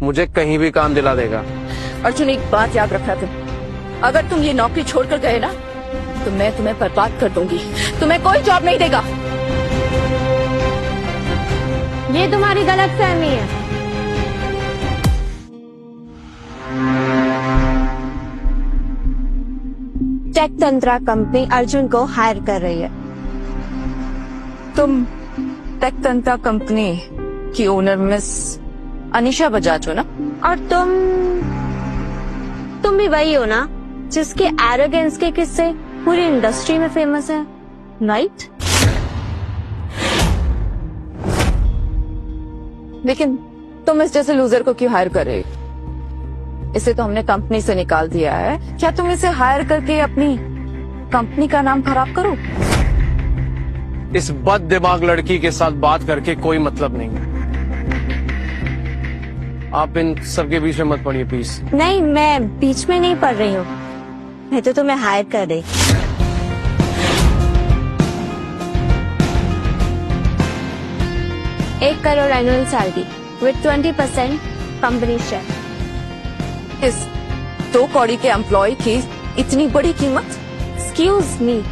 मुझे कहीं भी काम दिला देगा। अर्जुन, एक बात याद रखना तुम, अगर तुम ये नौकरी छोड़कर गए ना तो मैं तुम्हें बर्बाद कर दूंगी। तुम्हें कोई जॉब नहीं देगा। ये तुम्हारी गलतफहमी है। टेक तंत्रा कंपनी अर्जुन को हायर कर रही है। तुम टेक तंत्रा कंपनी की ओनर मिस अनीशा बजाज हो ना? और तुम भी वही हो ना जिसके एरोगेंस के किस्से पूरी इंडस्ट्री में फेमस है, राइट? लेकिन तुम इस जैसे लूजर को क्यों हायर कर रहे हो? इसे तो हमने कंपनी से निकाल दिया है। क्या तुम इसे हायर करके अपनी कंपनी का नाम खराब करो? इस बद दिमाग लड़की के साथ बात करके कोई मतलब नहीं है। आप इन सबके बीच में मत पड़िए प्लीज। नहीं, मैं बीच में नहीं पढ़ रही हूँ, मैं तो तुम्हें हायर कर रही। 1 crore annual salary with 20% company share. इस 2 कौड़ी के एम्प्लॉय की इतनी बड़ी कीमत? एक्सक्यूज मी,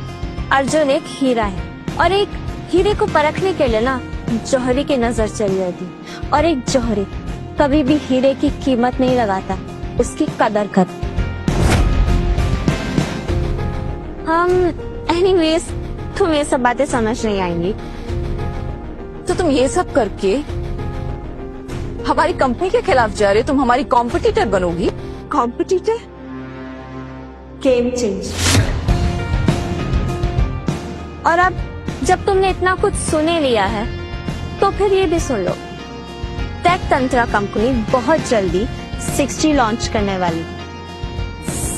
अर्जुन एक हीरा है और एक हीरे को परखने के लिए ना जौहरी की नजर चली जाती, और एक जौहरी कभी भी हीरे की कीमत नहीं लगाता, उसकी कदर कर। एनीवेज, तुम्हें ये सब बातें समझ नहीं आएंगी। तो तुम ये सब करके हमारी कंपनी के खिलाफ जा रहे हो? तुम हमारी कॉम्पिटिटर बनोगी? कॉम्पिटिटर? Game change. और अब जब तुमने इतना कुछ सुने लिया है तो फिर ये भी सुन लो, टेक तंत्रा कंपनी बहुत जल्दी 6G लॉन्च करने वाली।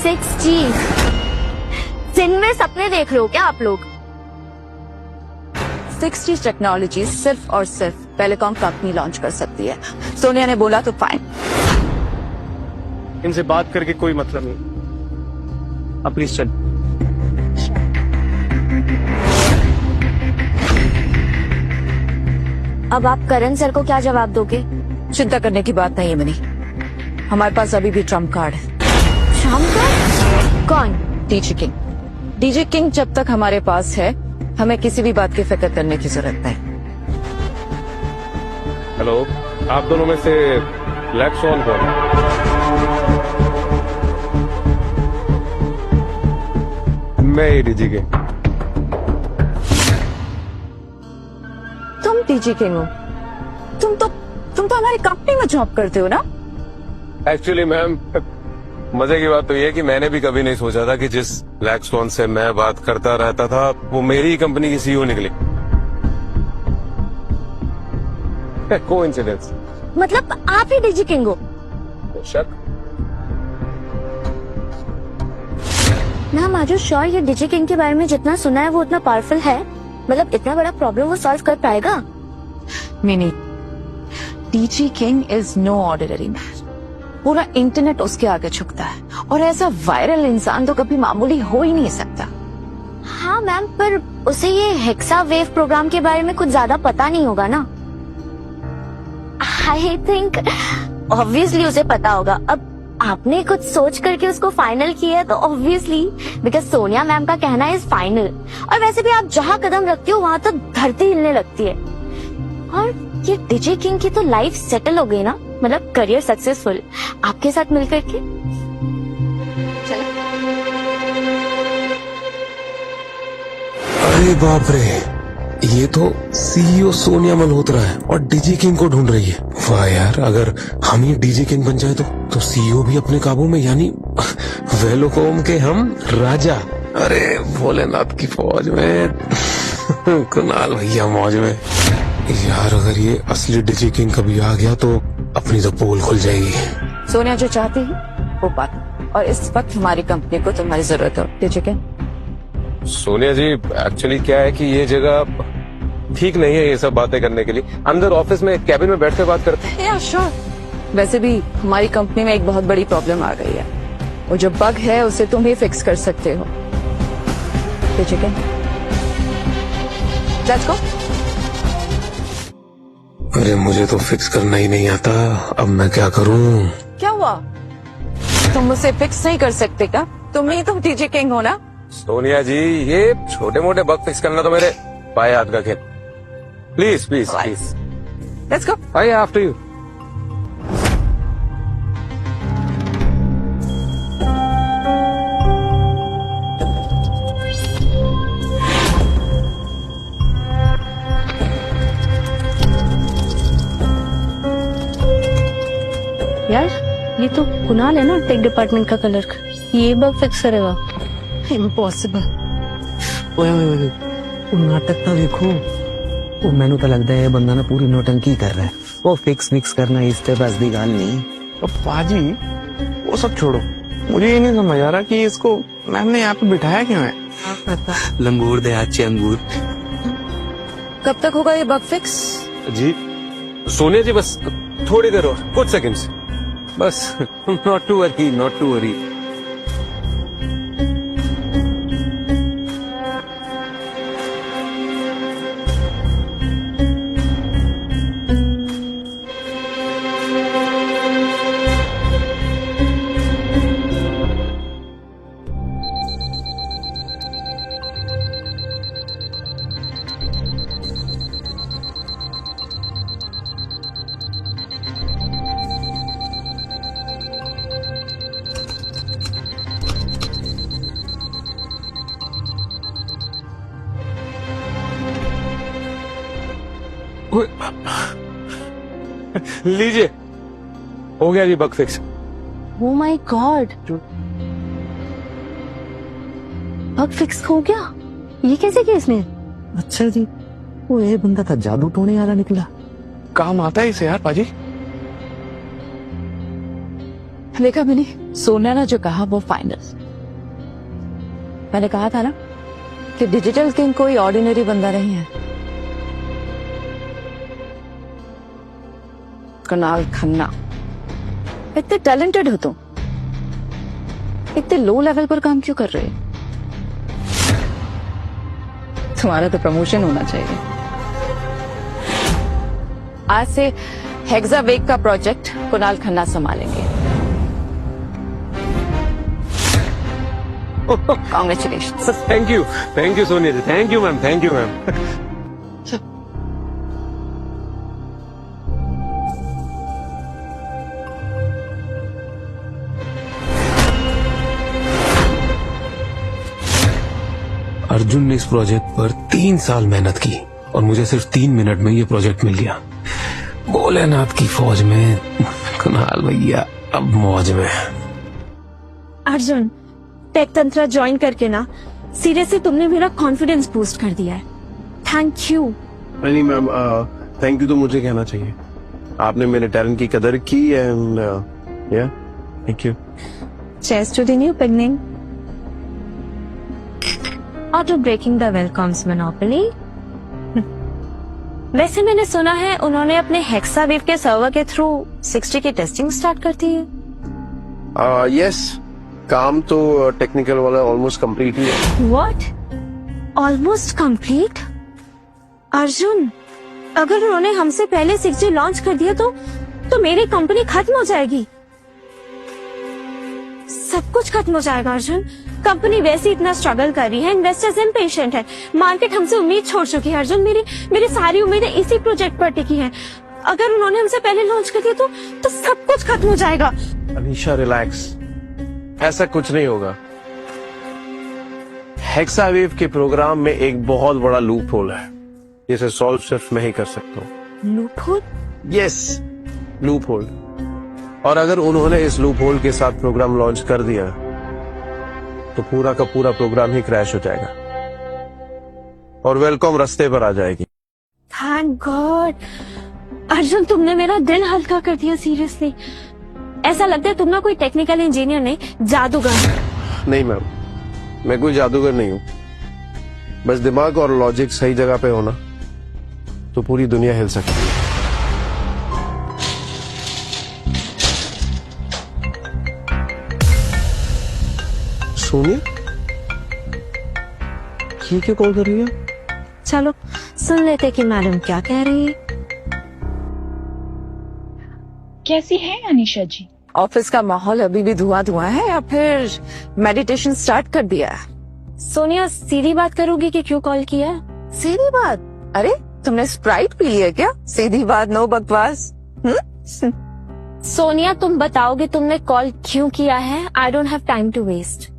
6G? दिन में सपने देख रहे हो क्या आप लोग? 6G टेक्नोलॉजी सिर्फ और सिर्फ टेलीकॉम कंपनी लॉन्च कर सकती है। सोनिया ने बोला तो फाइन। इनसे बात करके कोई मतलब नहीं। आप प्लीज चल। अब आप करण सर को क्या जवाब दोगे? चिंता करने की बात नहीं है मनी, हमारे पास अभी भी ट्रम्प कार्ड है। शाम का? कौन? DJ king. डीजे किंग जब तक हमारे पास है हमें किसी भी बात की फिक्र करने की जरूरत नहीं। हेलो, आप दोनों में से ब्लैक स्वॉन कौन है? मैं ही डीजी किंग। तुम डीजे किंग हो? तुम तो हमारी कंपनी में जॉब करते हो ना? एक्चुअली मैम, मजे की बात तो ये कि मैंने भी कभी नहीं सोचा था कि जिस ब्लैक स्वॉन से मैं बात करता रहता था वो मेरी ही कंपनी की सीईओ निकली। कोइंसिडेंस। मतलब आप ही डीजी किंग हो? शक। मैम, आर यू श्योर ये डीजी किंग के बारे में जितना सुना है वो उतना पावरफुल है? मतलब इतना बड़ा प्रॉब्लम वो सॉल्व कर पाएगा? Mini, DJ King is no ordinary man. पूरा इंटरनेट उसके आगे झुकता है, और ऐसा वायरल इंसान तो कभी मामूली हो ही नहीं सकता। हाँ मैम, पर उसे ये हेक्सा वेव प्रोग्राम के बारे में कुछ ज्यादा पता नहीं होगा ना? आई थिंक ऑब्वियसली उसे पता होगा। अब आपने कुछ सोच करके उसको फाइनल किया है तो ऑब्वियसली, बिकॉज सोनिया मैम का कहना इज फाइनल। और वैसे भी आप जहाँ कदम रखती हो वहाँ तो धरती हिलने लगती है। और ये डीजे किंग की तो लाइफ सेटल हो गई ना, मतलब करियर सक्सेसफुल आपके साथ मिलकर के। अरे बाप रे, ये तो सीईओ सोनिया मल्होत्रा है और डीजे किंग को ढूंढ रही है। वाह यार, अगर हम ही डीजे किंग बन जाए तो सीईओ भी अपने काबू में, यानी वेलोकॉम के हम राजा। अरे भोलेनाथ की फौज में कुणाल भैया मौज में। यार अगर ये असली डीजे किंग कभी आ गया तो अपनी तो पोल खुल जाएगी। सोनिया जो चाहती है वो बात, और इस वक्त हमारी कंपनी को तुम्हारी जरूरत है डीजे किंग। सोनिया जी, एक्चुअली क्या है कि ये जगह ठीक नहीं है ये सब बातें करने के लिए। अंदर ऑफिस में कैबिन में बैठ कर बात करते हैं। या श्योर। वैसे भी हमारी कंपनी में एक बहुत बड़ी प्रॉब्लम आ गई है, वो जो बग है उसे तुम ही फिक्स कर सकते हो। DJ king, let's go. अरे मुझे तो फिक्स करना ही नहीं आता, अब मैं क्या करूं? क्या हुआ? तुम मुझसे फिक्स नहीं कर सकते क्या? तुम ही तो डीजे किंग हो ना? सोनिया जी, ये छोटे मोटे बग फिक्स करना तो मेरे बाएं हाथ का खेल। Please please please, let's go. I after you. यार ये तो कुणाल है ना, टेक डिपार्टमेंट का क्लर्क, ये बग फिक्स करेगा? इम्पॉसिबल। ओए ओए ओए, वो नाटक ना देखो, वो मैनू तो लगता है ये बंदा ना पूरी नौटंकी कर रहा है। वो फिक्स करना इस ते बस दी गाल नहीं। अब पाजी वो सब छोड़ो, मुझे ये नहीं समझ आ रहा कि इसको मैम ने यहाँ पे बिठाया क्यों है। पता। लंगूर दे अच्छे अंगूर। कब तक होगा ये बग फिक्स? जी सोनिया जी, बस थोड़ी देर और, कुछ सेकंड्स बस। Not to worry, not to worry. लीजिए, हो गया जी bug fix. Oh my God, bug fix हो गया? ये कैसे किया इसने? अच्छा जी, वो ये बंदा था जादू टोने वाला निकला। काम आता है इसे यार पाजी। देखा मैंने, सोनिया ने जो कहा वो फाइनल। मैंने कहा था ना कि डिजिटल किंग कोई ऑर्डिनरी बंदा नहीं है। कुणाल खन्ना, इतने टैलेंटेड हो तुम, इतने लो लेवल पर काम क्यों कर रहे हो? तुम्हारा तो प्रमोशन होना चाहिए। आज से हेक्सावेग का प्रोजेक्ट कुणाल खन्ना संभालेंगे। Congratulation. Thank you Sonia ji, thank you ma'am, thank you ma'am. Arjun ने इस प्रोजेक्ट पर 3 साल मेहनत की और मुझे सिर्फ 3 मिनट में ये प्रोजेक्ट मिल गया। भोलेनाथ की फौज में कुणाल भैया अब मौज में। अर्जुन, टेक तंत्र ज्वाइन करके ना सीरियसली तुमने मेरा कॉन्फिडेंस बूस्ट कर दिया है। Thank you. नहीं मैम, थैंक यू तो मुझे कहना चाहिए। आपने मेरे टैलेंट की कदर की एंड या thank you. Cheers to the new beginning. Auto breaking the welcomes monopoly. वैसे मैंने सुना है उन्होंने अपने हेक्सावेव के सर्वर के थ्रू 60 की टेस्टिंग स्टार्ट कर दी है। यस, काम तो टेक्निकल वाला ऑलमोस्ट कंप्लीट ही है। What? Almost complete? अर्जुन, अगर उन्होंने हमसे पहले 6G लॉन्च कर दिया तो मेरी कंपनी खत्म हो जाएगी। सब कुछ खत्म हो जाएगा अर्जुन। कंपनी वैसे इतना स्ट्रगल कर रही है, इन्वेस्टर्स इम्पेशेंट है, मार्केट हमसे उम्मीद छोड़ चुकी है। अर्जुन, मेरी सारी उम्मीदें इसी प्रोजेक्ट पर टिकी हैं। अगर उन्होंने हमसे पहले लॉन्च कर दिया तो सब कुछ खत्म हो जाएगा। अनीशा रिलैक्स, ऐसा कुछ नहीं होगा। हेक्सावेव के प्रोग्राम में एक बहुत बड़ा लूप होल है, जिसे सॉल्व सिर्फ मैं ही कर सकता हूँ। Loop hole? Yes, loop hole. और अगर उन्होंने इस लूप होल के साथ प्रोग्राम लॉन्च कर दिया तो पूरा का पूरा प्रोग्राम ही क्रैश हो जाएगा और वेलकॉम रास्ते पर आ जाएगी। थैंक गॉड अर्जुन, तुमने मेरा दिल हल्का कर दिया। सीरियसली ऐसा लगता है तुम ना कोई टेक्निकल इंजीनियर नहीं, जादूगर। नहीं मैम, मैं कोई जादूगर नहीं हूँ। बस दिमाग और लॉजिक सही जगह पे होना तो पूरी दुनिया हिल सकती है। सोनिया, ये क्यों कॉल कर रही है? चलो सुन लेते कि मैडम क्या कह रही है। कैसी है अनिशा जी? ऑफिस का माहौल अभी भी धुआं धुआं है या फिर मेडिटेशन स्टार्ट कर दिया है? सोनिया सीधी बात करोगी कि क्यों कॉल किया? सीधी बात? अरे तुमने स्प्राइट पी ली है क्या? सीधी बात, नो बकवास। सोनिया तुम बताओगे तुमने कॉल क्यों किया है? I don't have time to waste.